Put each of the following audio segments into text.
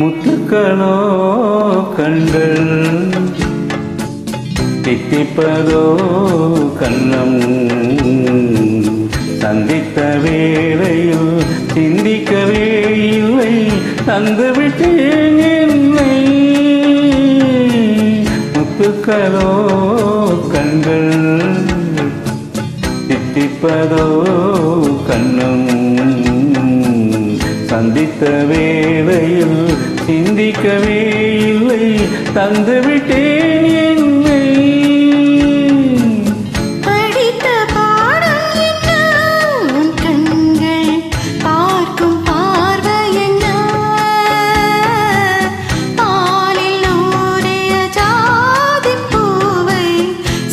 முத்துக்களோ கண்கள் தித்திப்பதோ கண்ணம் சந்தித்த வேளையில் சிந்திக்கவே இல்லை தந்துவிட்டேன் என்னை. முத்துக்களோ கண்கள் தித்திப்பதோ கண்ணம் சந்தித்த வேளையில் சிந்திக்கவே இல்லை தந்துவிட்டேன் என்னை. படித்த பாடம் என்ன, உன் கண்கள் பார்க்கும் பார்வை என்ன, பாலில் ஊறிய ஜாதி பூவை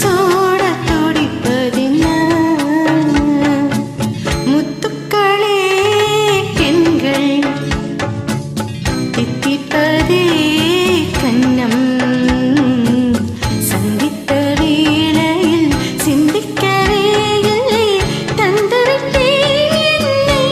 சூடத் துடிப்பதென்ன. முத்துக்களே கண்கள் தித்திப்பதே கண்ணம் சந்தித்த வேளையில் சிந்திக்கவே இல்லை தந்துவிட்டேன் என்னை.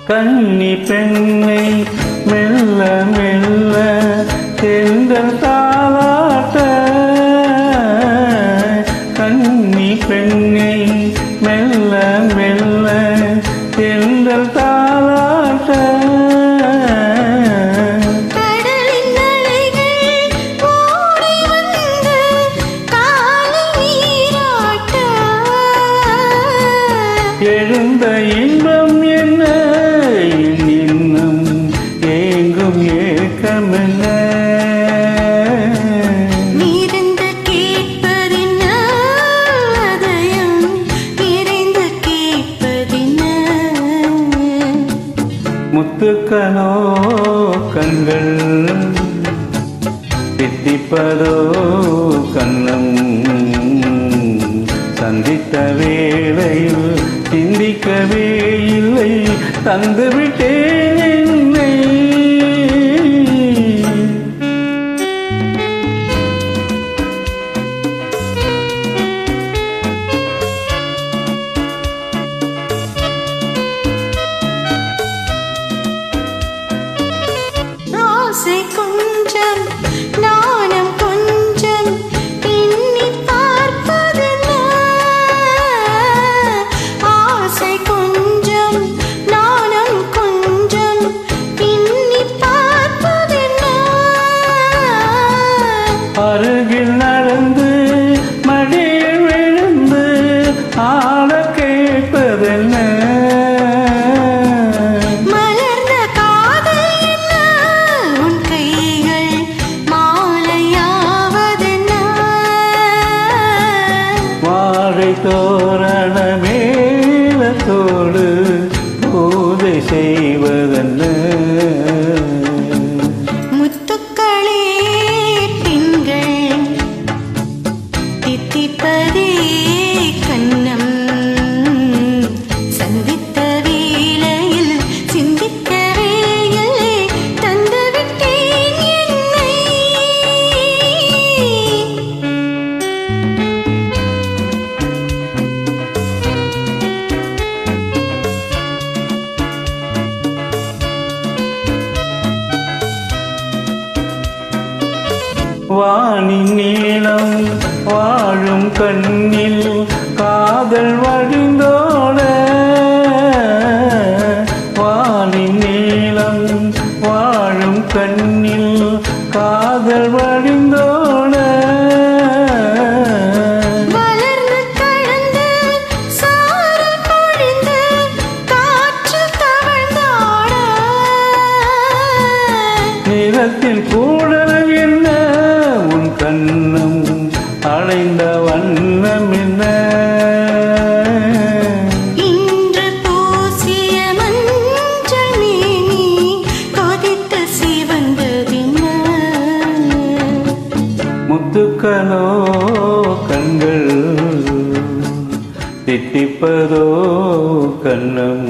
கன்னி பெண்ணை மெல்ல மெல்ல தென்றல் தாளாட்ட, கன்னி பெண்ணை மெல்ல மெல்ல தென்றல் தாளாட்ட, கடலின் அலைகள் ஓடி வந்து காலை நீராட்ட, எழுந்த இன்பம் என்ன இன்னும் ஏங்கும் ஏக்கமென்ன. நீரிந்து கேட்பதென்ன, அதயம் நிறைந்து கேட்பதென்ன. முத்துக்களோ கண்கள் தித்திப்பதோ கண்ணம் சந்தித்த வேளையில் சிந்திக்கவே இல்லை தந்துவிட்டேன் என்னை. ஆசை கொஞ்சம் நாணம் கொஞ்சம் எண்ணி பார்ப்பதென்ன, ஆசை கொஞ்சம் நாணம் கொஞ்சம் எண்ணி பார்ப்பதென்ன. அருகில் நடந்து மடியில் விழுந்து ஆட கேட்பதென்ன. மலர்ந்த காதல் என்ன, உன் கைகள் மாலையாவதென்ன. வாழை தோரண மேலத்தோடு பூஜை செய்வதென்ன. முத்துக்களே பெண்கள் தித்திப்பதே கண்ணம் சந்தித்த வேளையில் சிந்திக்கவே இல்லை தந்துவிட்டேன் என்னை. வானின் நீளம் வாழும் கண்ணில் காதல் வழிந்தோட, வானின் நீளம் வாழும் கண்ணில் காதல் வழிந்தோட, வளர்ந்து கலந்து சாரல் பொழிந்து காற்று தவழ்ந்தாட, நிலத்தில் கூடல் என்ன உன் கண்ணம் அடைந்த வண்ணம் என்ன. தித்திப்பதோ கண்ணம்